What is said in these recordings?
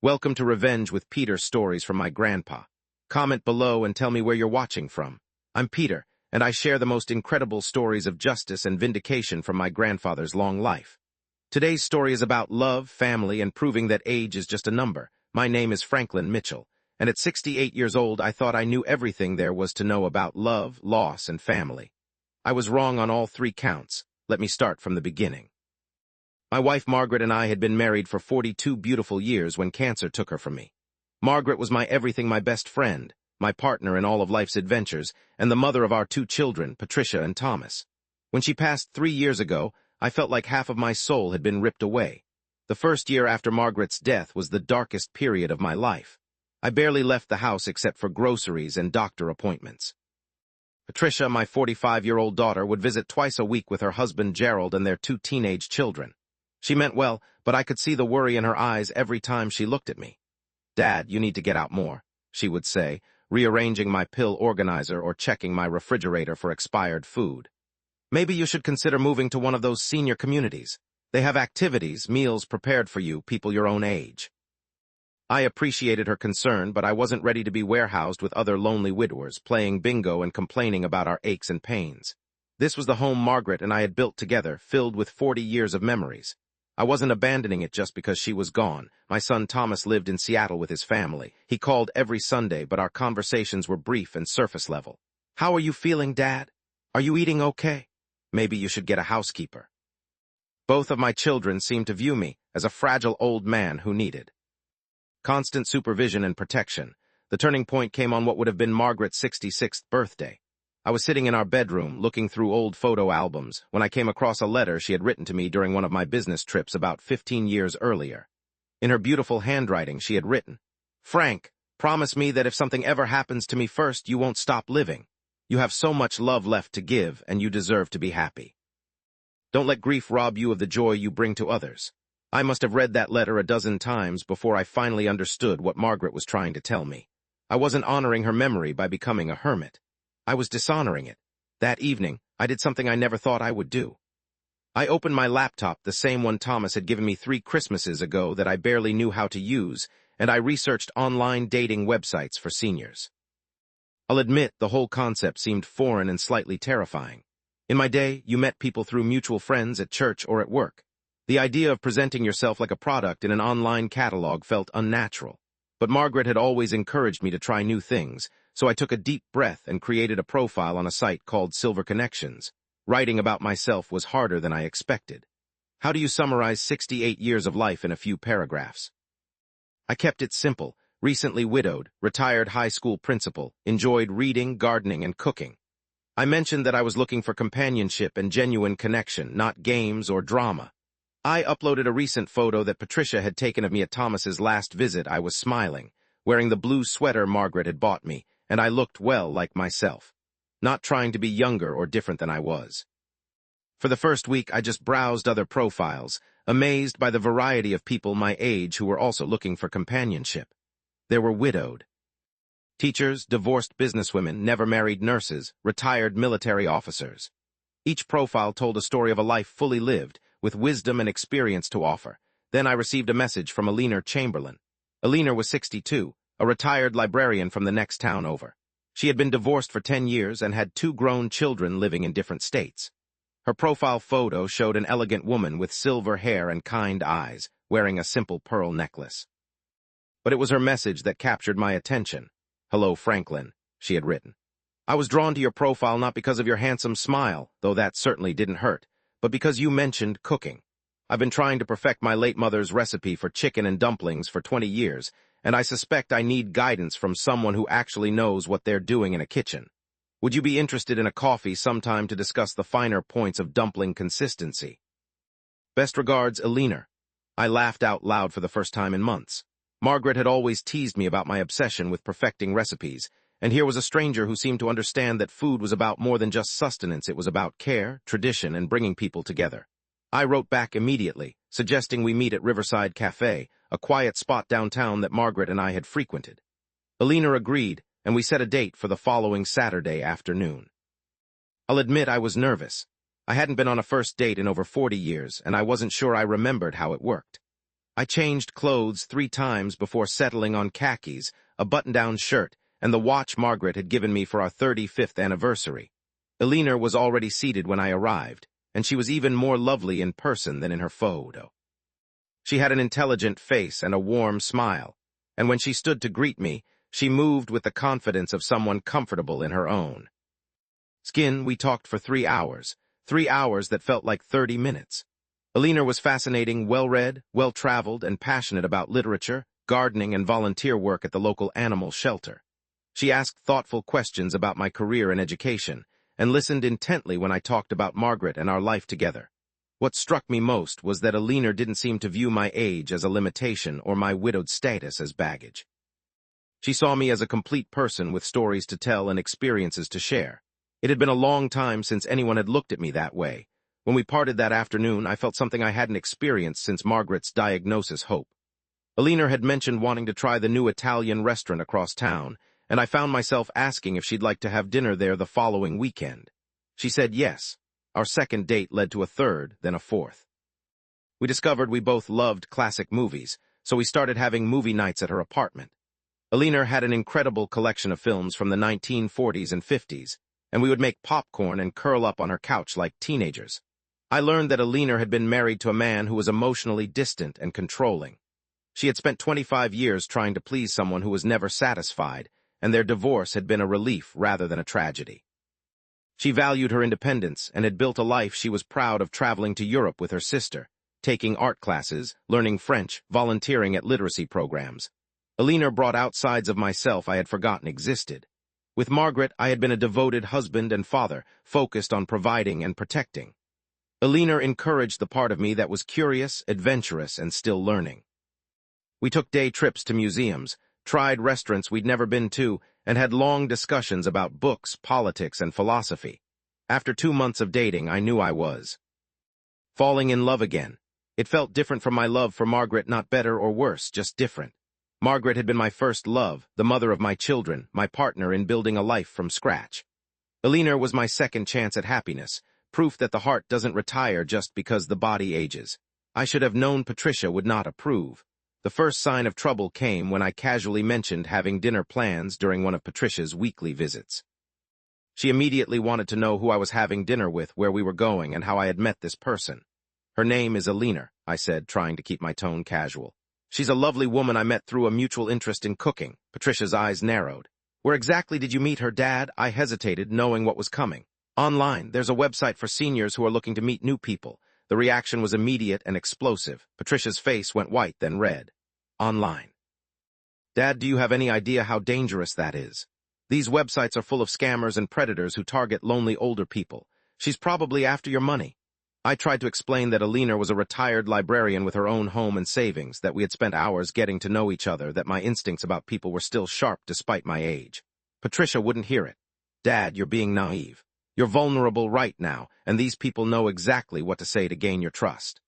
Welcome to Revenge with Peter Stories from my grandpa. Comment below and tell me where you're watching from. I'm Peter, and I share the most incredible stories of justice and vindication from my grandfather's long life. Today's story is about love, family, and proving that age is just a number. My name is Franklin Mitchell, and at 68 years old, I thought I knew everything there was to know about love, loss, and family. I was wrong on all three counts. Let me start from the beginning. My wife Margaret and I had been married for 42 beautiful years when cancer took her from me. Margaret was my everything, my best friend, my partner in all of life's adventures, and the mother of our two children, Patricia and Thomas. When she passed 3 years ago, I felt like half of my soul had been ripped away. The first year after Margaret's death was the darkest period of my life. I barely left the house except for groceries and doctor appointments. Patricia, my 45-year-old daughter, would visit twice a week with her husband Gerald and their two teenage children. She meant well, but I could see the worry in her eyes every time she looked at me. "Dad, you need to get out more," she would say, rearranging my pill organizer or checking my refrigerator for expired food. "Maybe you should consider moving to one of those senior communities. They have activities, meals prepared for you, people your own age." I appreciated her concern, but I wasn't ready to be warehoused with other lonely widowers, playing bingo and complaining about our aches and pains. This was the home Margaret and I had built together, filled with 40 years of memories. I wasn't abandoning it just because she was gone. My son Thomas lived in Seattle with his family. He called every Sunday, but our conversations were brief and surface level. "How are you feeling, Dad? Are you eating okay? Maybe you should get a housekeeper." Both of my children seemed to view me as a fragile old man who needed constant supervision and protection. The turning point came on what would have been Margaret's 66th birthday. I was sitting in our bedroom, looking through old photo albums, when I came across a letter she had written to me during one of my business trips about 15 years earlier. In her beautiful handwriting, she had written, "Frank, promise me that if something ever happens to me first, you won't stop living. You have so much love left to give, and you deserve to be happy. Don't let grief rob you of the joy you bring to others." I must have read that letter a dozen times before I finally understood what Margaret was trying to tell me. I wasn't honoring her memory by becoming a hermit. I was dishonoring it. That evening, I did something I never thought I would do. I opened my laptop, the same one Thomas had given me 3 Christmases ago that I barely knew how to use, and I researched online dating websites for seniors. I'll admit the whole concept seemed foreign and slightly terrifying. In my day, you met people through mutual friends at church or at work. The idea of presenting yourself like a product in an online catalog felt unnatural. But Margaret had always encouraged me to try new things, so I took a deep breath and created a profile on a site called Silver Connections. Writing about myself was harder than I expected. How do you summarize 68 years of life in a few paragraphs? I kept it simple. Recently widowed, retired high school principal, enjoyed reading, gardening, and cooking. I mentioned that I was looking for companionship and genuine connection, not games or drama. I uploaded a recent photo that Patricia had taken of me at Thomas's last visit. I was smiling, wearing the blue sweater Margaret had bought me, and I looked well like myself, not trying to be younger or different than I was. For the first week, I just browsed other profiles, amazed by the variety of people my age who were also looking for companionship. There were widowed teachers, divorced businesswomen, never-married nurses, retired military officers. Each profile told a story of a life fully lived, with wisdom and experience to offer. Then I received a message from Eleanor Chamberlain. Eleanor was 62, a retired librarian from the next town over. She had been divorced for 10 years and had 2 grown children living in different states. Her profile photo showed an elegant woman with silver hair and kind eyes, wearing a simple pearl necklace. But it was her message that captured my attention. "Hello, Franklin," she had written. "I was drawn to your profile not because of your handsome smile, though that certainly didn't hurt, but because you mentioned cooking. I've been trying to perfect my late mother's recipe for chicken and dumplings for 20 years, and I suspect I need guidance from someone who actually knows what they're doing in a kitchen. Would you be interested in a coffee sometime to discuss the finer points of dumpling consistency? Best regards, Eleanor." I laughed out loud for the first time in months. Margaret had always teased me about my obsession with perfecting recipes, and here was a stranger who seemed to understand that food was about more than just sustenance. It was about care, tradition, and bringing people together. I wrote back immediately, suggesting we meet at Riverside Cafe, a quiet spot downtown that Margaret and I had frequented. Eleanor agreed, and we set a date for the following Saturday afternoon. I'll admit I was nervous. I hadn't been on a first date in over 40 years, and I wasn't sure I remembered how it worked. I changed clothes 3 times before settling on khakis, a button-down shirt, and the watch Margaret had given me for our 35th anniversary. Eleanor was already seated when I arrived, and she was even more lovely in person than in her photo. She had an intelligent face and a warm smile, and when she stood to greet me, she moved with the confidence of someone comfortable in her own skin. We talked for 3 hours, 3 hours that felt like 30 minutes. Eleanor was fascinating, well-read, well-traveled, and passionate about literature, gardening, and volunteer work at the local animal shelter. She asked thoughtful questions about my career and education, and listened intently when I talked about Margaret and our life together. What struck me most was that Eleanor didn't seem to view my age as a limitation or my widowed status as baggage. She saw me as a complete person with stories to tell and experiences to share. It had been a long time since anyone had looked at me that way. When we parted that afternoon, I felt something I hadn't experienced since Margaret's diagnosis. Hope. Eleanor had mentioned wanting to try the new Italian restaurant across town, and I found myself asking if she'd like to have dinner there the following weekend. She said yes. Our second date led to a third, then a fourth. We discovered we both loved classic movies, so we started having movie nights at her apartment. Eleanor had an incredible collection of films from the 1940s and 50s, and we would make popcorn and curl up on her couch like teenagers. I learned that Eleanor had been married to a man who was emotionally distant and controlling. She had spent 25 years trying to please someone who was never satisfied, and their divorce had been a relief rather than a tragedy. She valued her independence and had built a life she was proud of, traveling to Europe with her sister, taking art classes, learning French, volunteering at literacy programs. Eleanor brought out sides of myself I had forgotten existed. With Margaret, I had been a devoted husband and father, focused on providing and protecting. Eleanor encouraged the part of me that was curious, adventurous, and still learning. We took day trips to museums, tried restaurants we'd never been to, and had long discussions about books, politics, and philosophy. After 2 months of dating, I knew I was falling in love again. It felt different from my love for Margaret, not better or worse, just different. Margaret had been my first love, the mother of my children, my partner in building a life from scratch. Eleanor was my second chance at happiness, proof that the heart doesn't retire just because the body ages. I should have known Patricia would not approve. The first sign of trouble came when I casually mentioned having dinner plans during one of Patricia's weekly visits. She immediately wanted to know who I was having dinner with, where we were going, and how I had met this person. Her name is Eleanor, I said, trying to keep my tone casual. She's a lovely woman I met through a mutual interest in cooking. Patricia's eyes narrowed. Where exactly did you meet her, Dad? I hesitated, knowing what was coming. Online. There's a website for seniors who are looking to meet new people. The reaction was immediate and explosive. Patricia's face went white, then red. Online. Dad, do you have any idea how dangerous that is? These websites are full of scammers and predators who target lonely older people. She's probably after your money. I tried to explain that Eleanor was a retired librarian with her own home and savings, that we had spent hours getting to know each other, that my instincts about people were still sharp despite my age. Patricia wouldn't hear it. Dad, you're being naive. You're vulnerable right now, and these people know exactly what to say to gain your trust.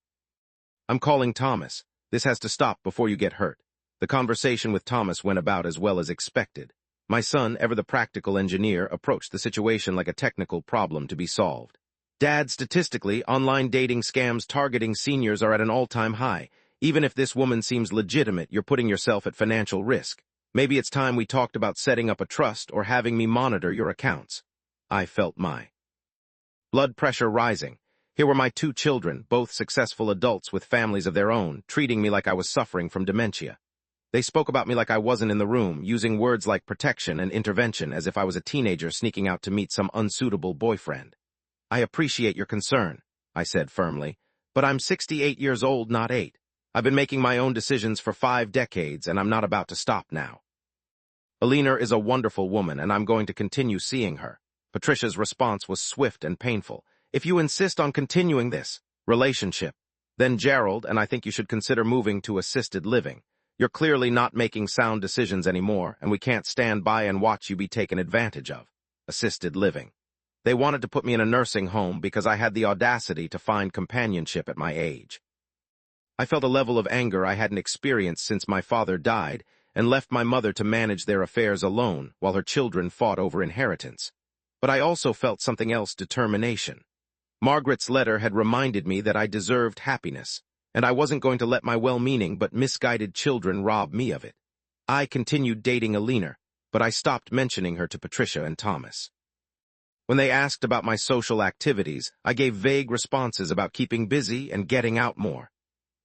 I'm calling Thomas. This has to stop before you get hurt. The conversation with Thomas went about as well as expected. My son, ever the practical engineer, approached the situation like a technical problem to be solved. Dad, statistically, online dating scams targeting seniors are at an all-time high. Even if this woman seems legitimate, you're putting yourself at financial risk. Maybe it's time we talked about setting up a trust or having me monitor your accounts. I felt my blood pressure rising. Here were my 2 children, both successful adults with families of their own, treating me like I was suffering from dementia. They spoke about me like I wasn't in the room, using words like protection and intervention as if I was a teenager sneaking out to meet some unsuitable boyfriend. I appreciate your concern, I said firmly, but I'm 68 years old, not 8. I've been making my own decisions for 5 decades, and I'm not about to stop now. Eleanor is a wonderful woman, and I'm going to continue seeing her. Patricia's response was swift and painful. If you insist on continuing this relationship, then Gerald, and I think you should consider moving to assisted living. You're clearly not making sound decisions anymore, and we can't stand by and watch you be taken advantage of. Assisted living. They wanted to put me in a nursing home because I had the audacity to find companionship at my age. I felt a level of anger I hadn't experienced since my father died and left my mother to manage their affairs alone while her children fought over inheritance. But I also felt something else, determination. Margaret's letter had reminded me that I deserved happiness. and I wasn't going to let my well-meaning but misguided children rob me of it. I continued dating Eleanor, but I stopped mentioning her to Patricia and Thomas. When they asked about my social activities, I gave vague responses about keeping busy and getting out more.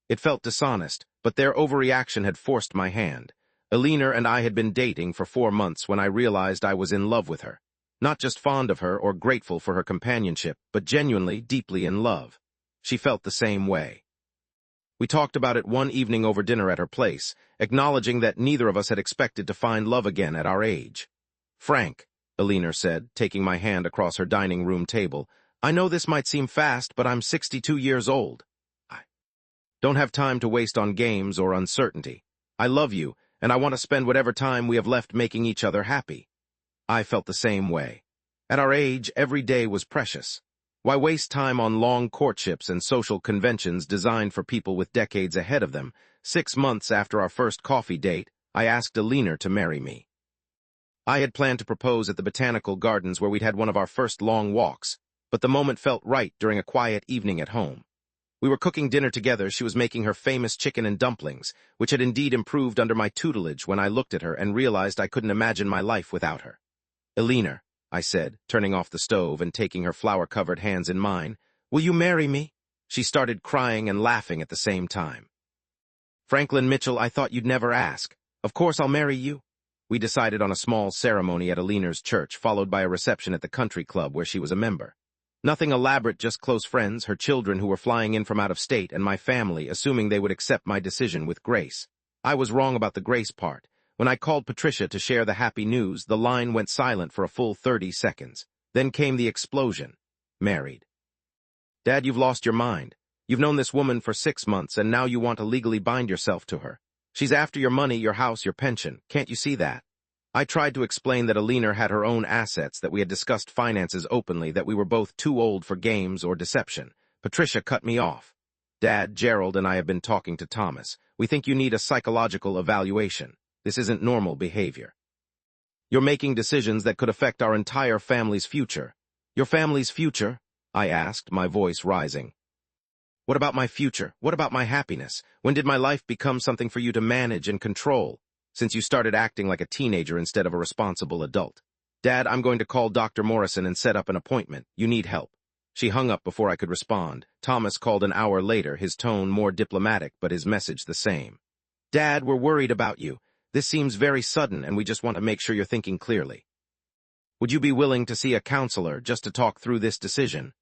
It felt dishonest, but their overreaction had forced my hand. Eleanor and I had been dating for 4 months when I realized I was in love with her. Not just fond of her or grateful for her companionship, but genuinely, deeply in love. She felt the same way. We talked about it one evening over dinner at her place, acknowledging that neither of us had expected to find love again at our age. "Frank," Eleanor said, taking my hand across her dining room table, "I know this might seem fast, but I'm 62 years old. I don't have time to waste on games or uncertainty. I love you, and I want to spend whatever time we have left making each other happy." I felt the same way. At our age, every day was precious. Why waste time on long courtships and social conventions designed for people with decades ahead of them? 6 months after our first coffee date, I asked Eleanor to marry me. I had planned to propose at the botanical gardens where we'd had one of our first long walks, but the moment felt right during a quiet evening at home. We were cooking dinner together. She was making her famous chicken and dumplings, which had indeed improved under my tutelage when I looked at her and realized I couldn't imagine my life without her. "Eleanor," I said, turning off the stove and taking her flour-covered hands in mine, "will you marry me?" She started crying and laughing at the same time. "Franklin Mitchell, I thought you'd never ask. Of course I'll marry you." We decided on a small ceremony at Eleanor's church, followed by a reception at the country club where she was a member. Nothing elaborate, just close friends, her children who were flying in from out of state, and my family, assuming they would accept my decision with grace. I was wrong about the grace part. When I called Patricia to share the happy news, the line went silent for a full 30 seconds. Then came the explosion. "Married." "Dad, you've lost your mind. You've known this woman for 6 months, and now you want to legally bind yourself to her. She's after your money, your house, your pension. Can't you see that?" I tried to explain that Eleanor had her own assets, that we had discussed finances openly, that we were both too old for games or deception. Patricia cut me off. "Dad, Gerald and I have been talking to Thomas. We think you need a psychological evaluation. This isn't normal behavior. You're making decisions that could affect our entire family's future." "Your family's future?" I asked, my voice rising. "What about my future? What about my happiness? When did my life become something for you to manage and control? Since you started acting like a teenager instead of a responsible adult." "Dad, I'm going to call Dr. Morrison and set up an appointment. You need help." She hung up before I could respond. Thomas called an hour later, his tone more diplomatic, but his message the same. "Dad, we're worried about you. This seems very sudden, and we just want to make sure you're thinking clearly. Would you be willing to see a counselor just to talk through this decision?"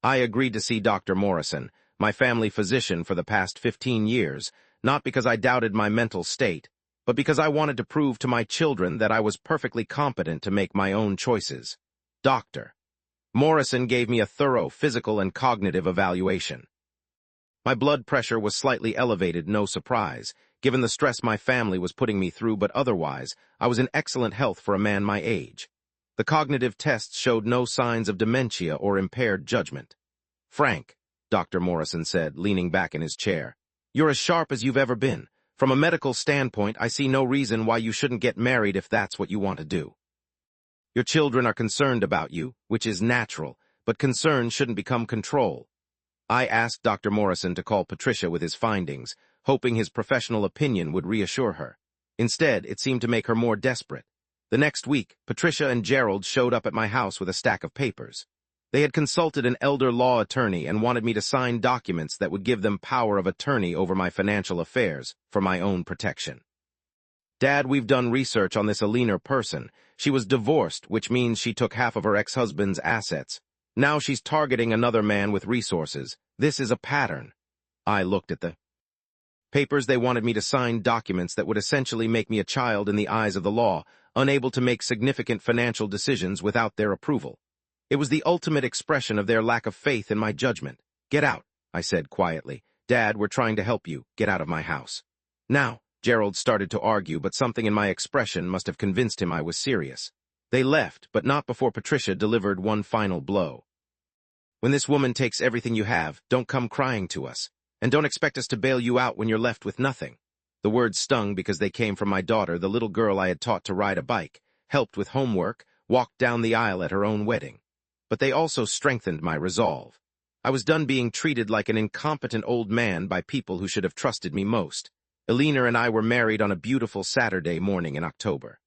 I agreed to see Dr. Morrison, my family physician for the past 15 years, not because I doubted my mental state, but because I wanted to prove to my children that I was perfectly competent to make my own choices. Dr. Morrison gave me a thorough physical and cognitive evaluation. My blood pressure was slightly elevated, no surprise, given the stress my family was putting me through, but otherwise, I was in excellent health for a man my age. The cognitive tests showed no signs of dementia or impaired judgment. "Frank," Dr. Morrison said, leaning back in his chair, "you're as sharp as you've ever been. From a medical standpoint, I see no reason why you shouldn't get married if that's what you want to do. Your children are concerned about you, which is natural, but concern shouldn't become control." I asked Dr. Morrison to call Patricia with his findings, hoping his professional opinion would reassure her. Instead, it seemed to make her more desperate. The next week, Patricia and Gerald showed up at my house with a stack of papers. They had consulted an elder law attorney and wanted me to sign documents that would give them power of attorney over my financial affairs for my own protection. "Dad, we've done research on this Eleanor person. She was divorced, which means she took half of her ex-husband's assets. Now she's targeting another man with resources. This is a pattern." I looked at the papers. They wanted me to sign documents that would essentially make me a child in the eyes of the law, unable to make significant financial decisions without their approval. It was the ultimate expression of their lack of faith in my judgment. "Get out," I said quietly. "Dad, we're trying to help you. Get out of my house." "Now," Gerald started to argue, but something in my expression must have convinced him I was serious. They left, but not before Patricia delivered one final blow. "When this woman takes everything you have, don't come crying to us. And don't expect us to bail you out when you're left with nothing." The words stung because they came from my daughter, the little girl I had taught to ride a bike, helped with homework, walked down the aisle at her own wedding. But they also strengthened my resolve. I was done being treated like an incompetent old man by people who should have trusted me most. Eleanor and I were married on a beautiful Saturday morning in October.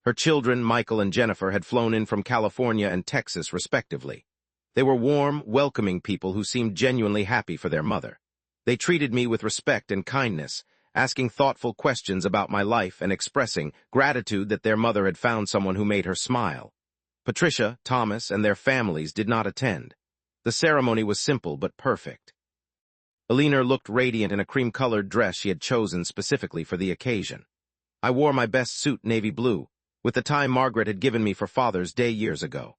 Her children, Michael and Jennifer, had flown in from California and Texas, respectively. They were warm, welcoming people who seemed genuinely happy for their mother. They treated me with respect and kindness, asking thoughtful questions about my life and expressing gratitude that their mother had found someone who made her smile. Patricia, Thomas, and their families did not attend. The ceremony was simple but perfect. Eleanor looked radiant in a cream-colored dress she had chosen specifically for the occasion. I wore my best suit, navy blue, with the tie Margaret had given me for Father's Day years ago.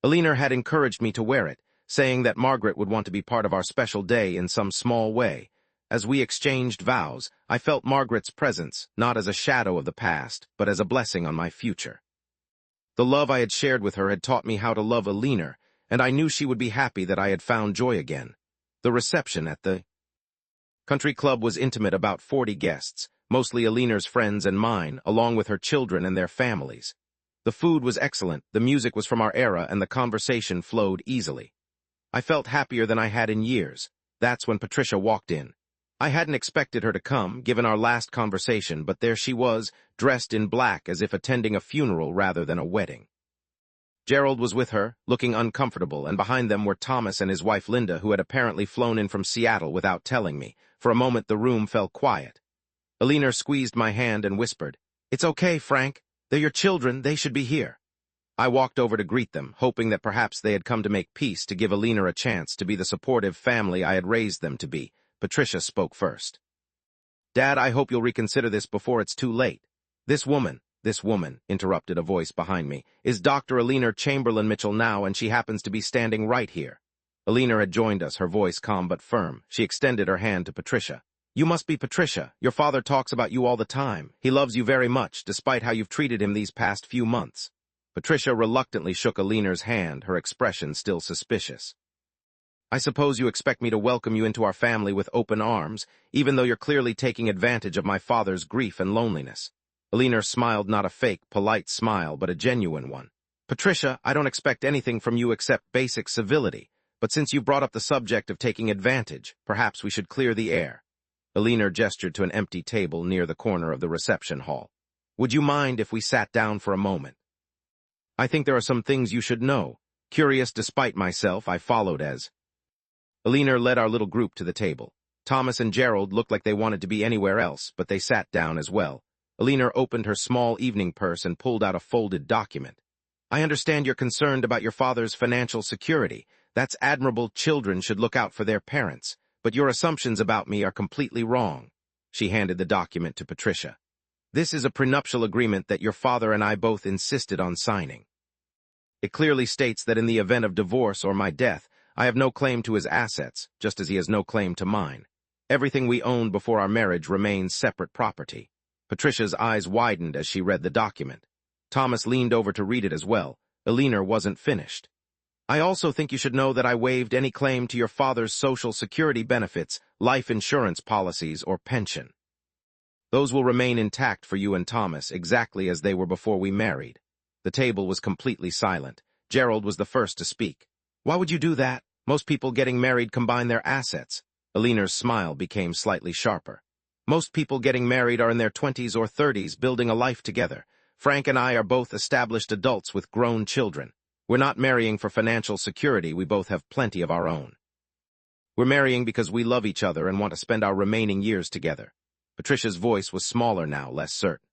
Eleanor had encouraged me to wear it, saying that Margaret would want to be part of our special day in some small way. As we exchanged vows, I felt Margaret's presence, not as a shadow of the past, but as a blessing on my future. The love I had shared with her had taught me how to love Eleanor, and I knew she would be happy that I had found joy again. The reception at the country club was intimate, about 40 guests, mostly Eleanor's friends and mine, along with her children and their families. The food was excellent, the music was from our era, and the conversation flowed easily. I felt happier than I had in years. That's when Patricia walked in. I hadn't expected her to come, given our last conversation, but there she was, dressed in black as if attending a funeral rather than a wedding. Gerald was with her, looking uncomfortable, and behind them were Thomas and his wife Linda, who had apparently flown in from Seattle without telling me. For a moment the room fell quiet. Eleanor squeezed my hand and whispered, "It's okay, Frank. They're your children, they should be here." I walked over to greet them, hoping that perhaps they had come to make peace, to give Eleanor a chance to be the supportive family I had raised them to be. Patricia spoke first. "Dad, I hope you'll reconsider this before it's too late. This woman," interrupted a voice behind me, "is Dr. Eleanor Chamberlain Mitchell now, and she happens to be standing right here." Eleanor had joined us, her voice calm but firm. She extended her hand to Patricia. "You must be Patricia. Your father talks about you all the time. He loves you very much, despite how you've treated him these past few months." Patricia reluctantly shook Eleanor's hand, her expression still suspicious. "I suppose you expect me to welcome you into our family with open arms, even though you're clearly taking advantage of my father's grief and loneliness." Eleanor smiled, not a fake, polite smile, but a genuine one. "Patricia, I don't expect anything from you except basic civility, but since you brought up the subject of taking advantage, perhaps we should clear the air." Eleanor gestured to an empty table near the corner of the reception hall. "Would you mind if we sat down for a moment? I think there are some things you should know." Curious despite myself, I followed as Eleanor led our little group to the table. Thomas and Gerald looked like they wanted to be anywhere else, but they sat down as well. Eleanor opened her small evening purse and pulled out a folded document. "I understand you're concerned about your father's financial security. That's admirable. Children should look out for their parents. But your assumptions about me are completely wrong." She handed the document to Patricia. "This is a prenuptial agreement that your father and I both insisted on signing. It clearly states that in the event of divorce or my death, I have no claim to his assets, just as he has no claim to mine. Everything we owned before our marriage remains separate property." Patricia's eyes widened as she read the document. Thomas leaned over to read it as well. Eleanor wasn't finished. "I also think you should know that I waived any claim to your father's Social Security benefits, life insurance policies, or pension. Those will remain intact for you and Thomas, exactly as they were before we married." The table was completely silent. Gerald was the first to speak. "Why would you do that? Most people getting married combine their assets." Eleanor's smile became slightly sharper. "Most people getting married are in their 20s or 30s, building a life together. Frank and I are both established adults with grown children. We're not marrying for financial security, we both have plenty of our own. We're marrying because we love each other and want to spend our remaining years together." Patricia's voice was smaller now, less certain.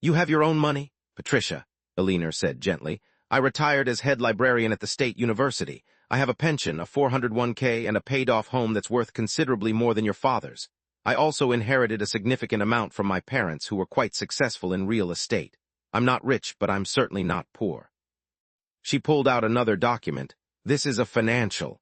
"You have your own money?" "Patricia," Eleanor said gently, "I retired as head librarian at the state university. I have a pension, a 401k, and a paid-off home that's worth considerably more than your father's. I also inherited a significant amount from my parents, who were quite successful in real estate. I'm not rich, but I'm certainly not poor." She pulled out another document. "This is a financial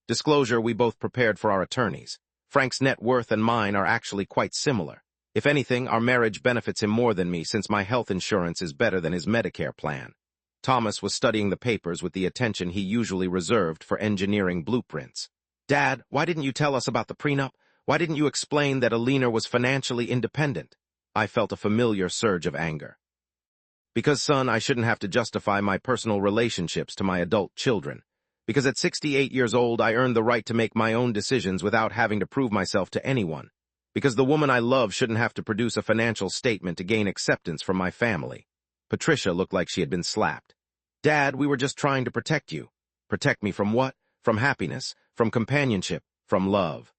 disclosure we both prepared for our attorneys. Frank's net worth and mine are actually quite similar. If anything, our marriage benefits him more than me, since my health insurance is better than his Medicare plan." Thomas was studying the papers with the attention he usually reserved for engineering blueprints. "Dad, why didn't you tell us about the prenup? Why didn't you explain that Eleanor was financially independent?" I felt a familiar surge of anger. "Because, son, I shouldn't have to justify my personal relationships to my adult children. Because at 68 years old, I earned the right to make my own decisions without having to prove myself to anyone. Because the woman I love shouldn't have to produce a financial statement to gain acceptance from my family. Patricia looked like she had been slapped. Dad, we were just trying to protect you. Protect me from what? From happiness, from companionship, from love.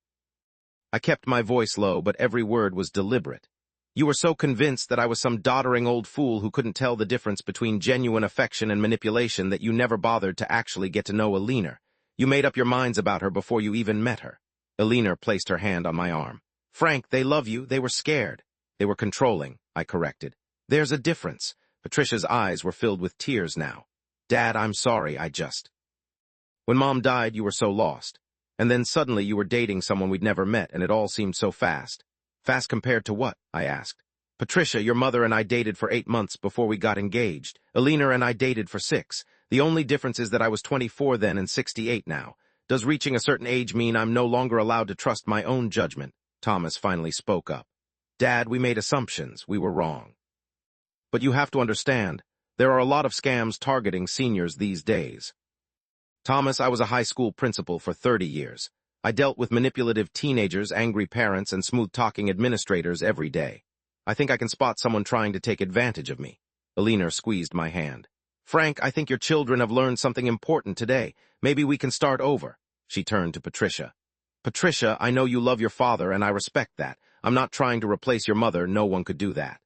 I kept my voice low, but every word was deliberate. You were so convinced that I was some doddering old fool who couldn't tell the difference between genuine affection and manipulation that you never bothered to actually get to know Eleanor. You made up your minds about her before you even met her. Eleanor placed her hand on my arm. Frank, they love you. They were scared. They were controlling, I corrected. There's a difference. Patricia's eyes were filled with tears now. Dad, I'm sorry, When Mom died, you were so lost. And then suddenly you were dating someone we'd never met, and it all seemed so fast. Fast compared to what? I asked. Patricia, your mother and I dated for 8 months before we got engaged. Eleanor and I dated for 6. The only difference is that I was 24 then and 68 now. Does reaching a certain age mean I'm no longer allowed to trust my own judgment? Thomas finally spoke up. Dad, we made assumptions. We were wrong. But you have to understand, there are a lot of scams targeting seniors these days. Thomas, I was a high school principal for 30 years. I dealt with manipulative teenagers, angry parents, and smooth-talking administrators every day. I think I can spot someone trying to take advantage of me. Eleanor squeezed my hand. Frank, I think your children have learned something important today. Maybe we can start over. She turned to Patricia. Patricia, I know you love your father, and I respect that. I'm not trying to replace your mother. No one could do that.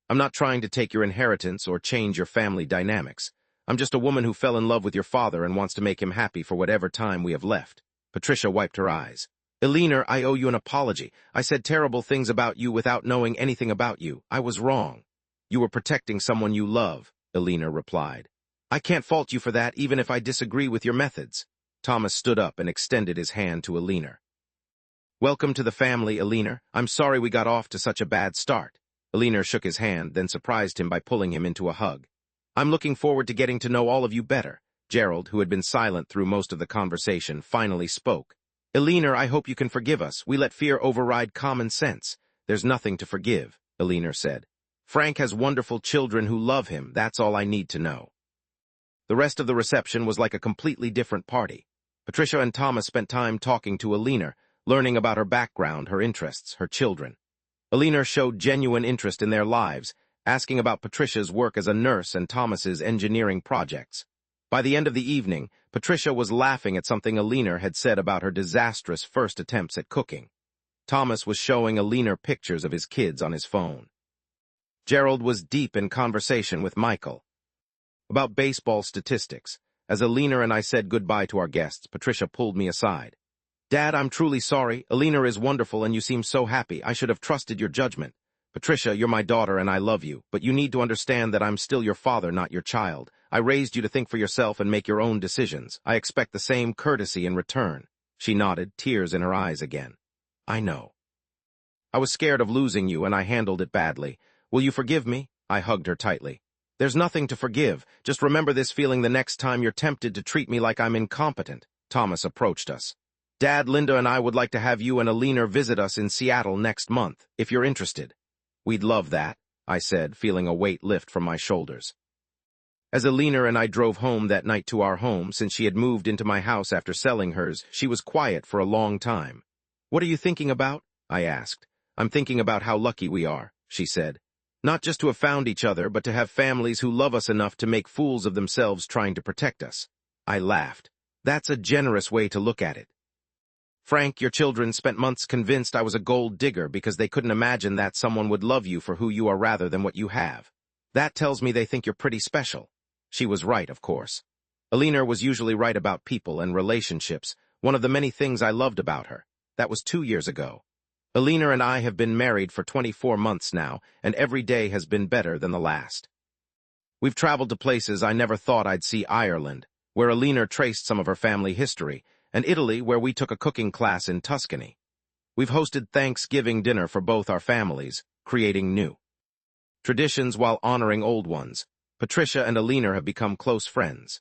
I'm not trying to take your inheritance or change your family dynamics. I'm just a woman who fell in love with your father and wants to make him happy for whatever time we have left. Patricia wiped her eyes. Eleanor, I owe you an apology. I said terrible things about you without knowing anything about you. I was wrong. You were protecting someone you love, Eleanor replied. I can't fault you for that, even if I disagree with your methods. Thomas stood up and extended his hand to Eleanor. Welcome to the family, Eleanor. I'm sorry we got off to such a bad start. Eleanor shook his hand, then surprised him by pulling him into a hug. I'm looking forward to getting to know all of you better. Gerald, who had been silent through most of the conversation, finally spoke. Eleanor, I hope you can forgive us. We let fear override common sense. There's nothing to forgive, Eleanor said. Frank has wonderful children who love him. That's all I need to know. The rest of the reception was like a completely different party. Patricia and Thomas spent time talking to Eleanor, learning about her background, her interests, her children. Eleanor showed genuine interest in their lives, asking about Patricia's work as a nurse and Thomas's engineering projects. By the end of the evening, Patricia was laughing at something Eleanor had said about her disastrous first attempts at cooking. Thomas was showing Eleanor pictures of his kids on his phone. Gerald was deep in conversation with Michael about baseball statistics. As Eleanor and I said goodbye to our guests, Patricia pulled me aside. Dad, I'm truly sorry. Eleanor is wonderful and you seem so happy. I should have trusted your judgment. Patricia, you're my daughter and I love you, but you need to understand that I'm still your father, not your child. I raised you to think for yourself and make your own decisions. I expect the same courtesy in return. She nodded, tears in her eyes again. I know. I was scared of losing you and I handled it badly. Will you forgive me? I hugged her tightly. There's nothing to forgive. Just remember this feeling the next time you're tempted to treat me like I'm incompetent. Thomas approached us. Dad, Linda and I would like to have you and Eleanor visit us in Seattle next month, if you're interested. We'd love that, I said, feeling a weight lift from my shoulders. As Eleanor and I drove home that night to our home, since she had moved into my house after selling hers, she was quiet for a long time. What are you thinking about? I asked. I'm thinking about how lucky we are, she said. Not just to have found each other, but to have families who love us enough to make fools of themselves trying to protect us. I laughed. That's a generous way to look at it. Frank, your children spent months convinced I was a gold digger because they couldn't imagine that someone would love you for who you are rather than what you have. That tells me they think you're pretty special. She was right, of course. Eleanor was usually right about people and relationships, one of the many things I loved about her. That was 2 years ago. Eleanor and I have been married for 24 months now, and every day has been better than the last. We've traveled to places I never thought I'd see. Ireland, where Eleanor traced some of her family history, and Italy, where we took a cooking class in Tuscany. We've hosted Thanksgiving dinner for both our families, creating new traditions while honoring old ones. Patricia and Eleanor have become close friends.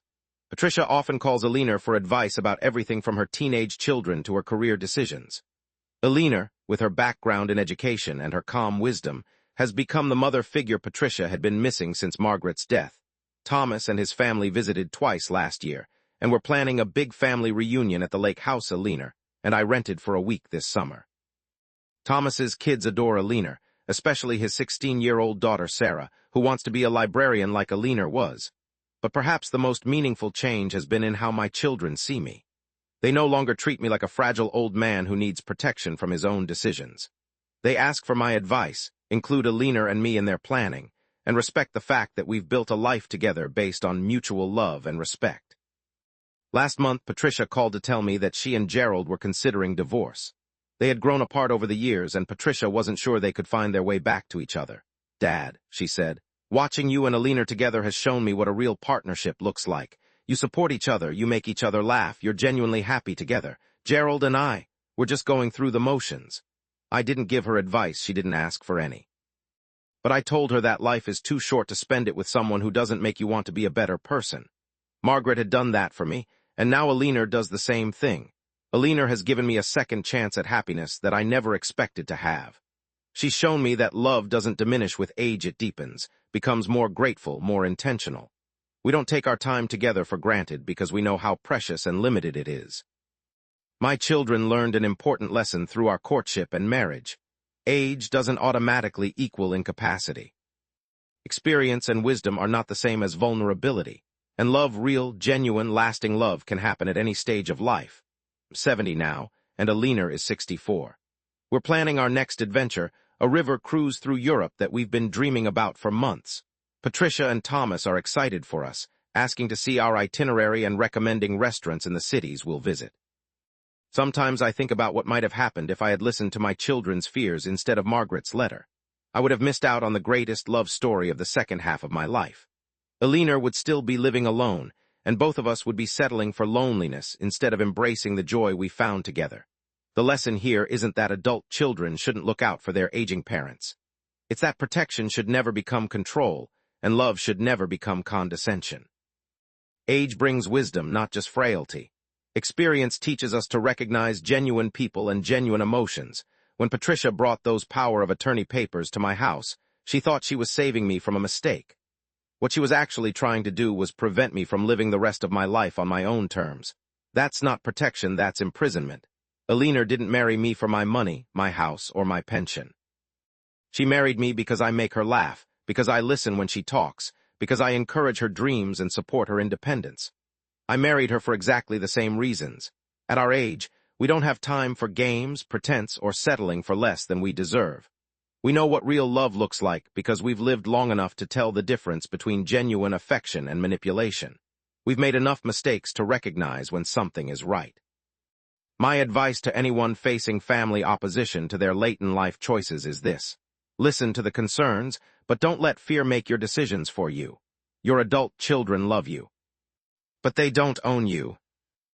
Patricia often calls Eleanor for advice about everything from her teenage children to her career decisions. Eleanor, with her background in education and her calm wisdom, has become the mother figure Patricia had been missing since Margaret's death. Thomas and his family visited twice last year, and we're planning a big family reunion at the lake house Eleanor, and I rented for a week this summer. Thomas's kids adore Eleanor, especially his 16-year-old daughter Sarah, who wants to be a librarian like Eleanor was. But perhaps the most meaningful change has been in how my children see me. They no longer treat me like a fragile old man who needs protection from his own decisions. They ask for my advice, include Eleanor and me in their planning, and respect the fact that we've built a life together based on mutual love and respect. Last month, Patricia called to tell me that she and Gerald were considering divorce. They had grown apart over the years, and Patricia wasn't sure they could find their way back to each other. "Dad," she said, "watching you and Eleanor together has shown me what a real partnership looks like. You support each other, you make each other laugh, you're genuinely happy together. Gerald and I, we're just going through the motions." I didn't give her advice, she didn't ask for any. But I told her that life is too short to spend it with someone who doesn't make you want to be a better person. Margaret had done that for me, and now Eleanor does the same thing. Eleanor has given me a second chance at happiness that I never expected to have. She's shown me that love doesn't diminish with age, it deepens, becomes more grateful, more intentional. We don't take our time together for granted because we know how precious and limited it is. My children learned an important lesson through our courtship and marriage. Age doesn't automatically equal incapacity. Experience and wisdom are not the same as vulnerability, and love, real, genuine, lasting love, can happen at any stage of life. I'm 70 now, and Eleanor is 64. We're planning our next adventure, a river cruise through Europe that we've been dreaming about for months. Patricia and Thomas are excited for us, asking to see our itinerary and recommending restaurants in the cities we'll visit. Sometimes I think about what might have happened if I had listened to my children's fears instead of Margaret's letter. I would have missed out on the greatest love story of the second half of my life. Eleanor would still be living alone, and both of us would be settling for loneliness instead of embracing the joy we found together. The lesson here isn't that adult children shouldn't look out for their aging parents. It's that protection should never become control, and love should never become condescension. Age brings wisdom, not just frailty. Experience teaches us to recognize genuine people and genuine emotions. When Patricia brought those power of attorney papers to my house, she thought she was saving me from a mistake. What she was actually trying to do was prevent me from living the rest of my life on my own terms. That's not protection, that's imprisonment. Eleanor didn't marry me for my money, my house, or my pension. She married me because I make her laugh, because I listen when she talks, because I encourage her dreams and support her independence. I married her for exactly the same reasons. At our age, we don't have time for games, pretense, or settling for less than we deserve. We know what real love looks like because we've lived long enough to tell the difference between genuine affection and manipulation. We've made enough mistakes to recognize when something is right. My advice to anyone facing family opposition to their late-in-life choices is this. Listen to the concerns, but don't let fear make your decisions for you. Your adult children love you. But they don't own you.